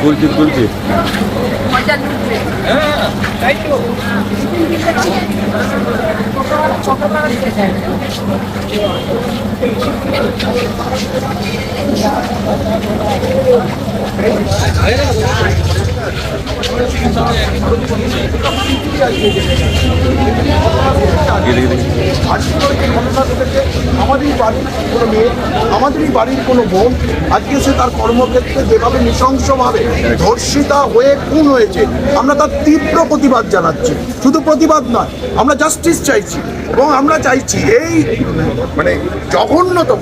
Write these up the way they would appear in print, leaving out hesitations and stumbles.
কুলফি তাই তো আমাদেরই বাড়ির কোনো মেয়ে, আমাদেরই বাড়ির কোনো বোন আজকে সে তার কর্মক্ষেত্রে যেভাবে নৃশংসভাবে ধর্ষিতা হয়ে খুন হয়েছে, আমরা তার তীব্র প্রতিবাদ জানাচ্ছি। শুধু প্রতিবাদ নয়, আমরা জাস্টিস চাইছি এবং আমরা চাইছি এই মানে জঘন্যতম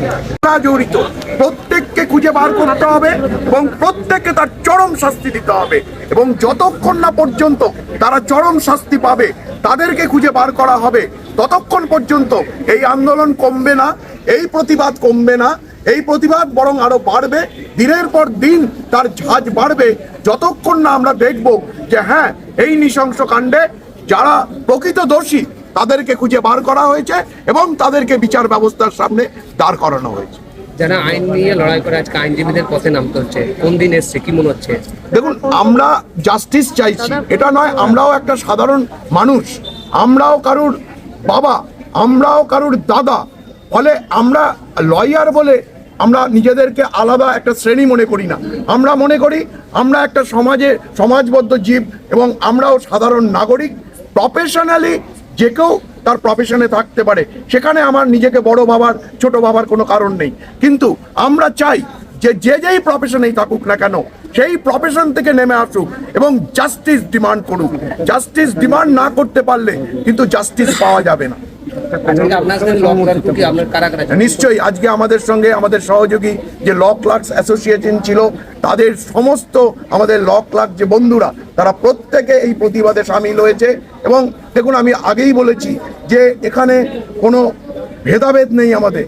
জড়িত প্রত্যেককে খুঁজে বার করতে হবে এবং প্রত্যেককে তার চরম শাস্তি দিতে হবে এবং যতক্ষণ না পর্যন্ত তারা চরম শাস্তি পাবে, তাদেরকে খুঁজে বার করা হবে, ততক্ষণ পর্যন্ত এই আন্দোলন কমবে না, এই প্রতিবাদ কমবে না। এই প্রতিবাদ বরং আরো বাড়বে, দিনের পর দিন তার ঝাঁজ বাড়বে, যতক্ষণ না আমরা দেখব যে হ্যাঁ, এই নৃশংস কাণ্ডে যারা প্রকৃত দোষী তাদেরকে খুঁজে বার করা হয়েছে এবং তাদেরকে বিচার ব্যবস্থার সামনে দাঁড় করানো হয়েছে। যারা আইন নিয়ে লড়াই করে আজকে আইনজীবীদের পথে নামতে হচ্ছে, কোন দিন এসছে, কি মনে হচ্ছে? দেখুন, আমরা জাস্টিস চাইছি, এটা নয় আমরাও একটা সাধারণ মানুষ, আমরাও কারুর বাবা, আমরাও কারুর দাদা, ফলে আমরা লয়ার বলে আমরা নিজেদেরকে আলাদা একটা শ্রেণী মনে করি না। আমরা মনে করি আমরা একটা সমাজবদ্ধ জীব এবং আমরাও সাধারণ নাগরিক। প্রফেশনালি যে কেউ তার প্রফেশনে থাকতে পারে, সেখানে আমার নিজেকে বড় ভাবার ছোট ভাবার কোনো কারণ নেই, কিন্তু আমরা চাই যে যেই প্রফেশনেই থাকুক না কেন সেই প্রফেশন থেকে নেমে আসুক এবং জাস্টিস ডিমান্ড করুক। জাস্টিস ডিমান্ড না করতে পারলে কিন্তু জাস্টিস পাওয়া যাবে না। নিশ্চয়ই আজকে আমাদের সঙ্গে আমাদের সহযোগী যে ল ক্লার্কস অ্যাসোসিয়েশন ছিল, তাদের সমস্ত আমাদের ল ক্লার্ক যে বন্ধুরা, তারা প্রত্যেকে এই প্রতিবাদে সামিল হয়েছে। এবং দেখুন, আমি আগেই বলেছি যে এখানে কোনো ভেদাভেদ নেই, আমাদের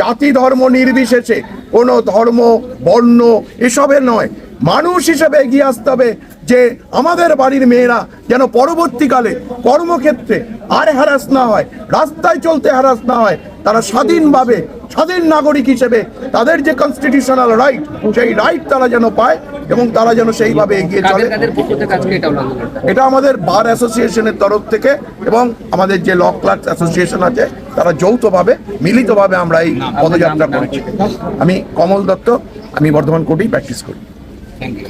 জাতি ধর্ম নির্বিশেষে, কোনো ধর্ম বর্ণ এসবের নয়, মানুষ হিসেবে এগিয়ে আসতে হবে যে আমাদের বাড়ির মেয়েরা যেন পরবর্তীকালে কর্মক্ষেত্রে আর হ্যারাস না হয়, রাস্তায় চলতে হ্যারাস না হয়, তারা স্বাধীনভাবে স্বাধীন নাগরিক হিসেবে তাদের যে কনস্টিটিউশনাল রাইট, সেই রাইট তারা যেন পায় এবং তারা যেন সেইভাবে এগিয়ে চলে। এটা আমাদের বার অ্যাসোসিয়েশনের তরফ থেকে এবং আমাদের যে ল ক্লার্কস অ্যাসোসিয়েশন আছে, তারা যৌথভাবে মিলিতভাবে আমরা এই পদযাত্রা করেছি। আমি কমল দত্ত, আমি বর্ধমান কোর্টেই প্র্যাকটিস করি। Thank you.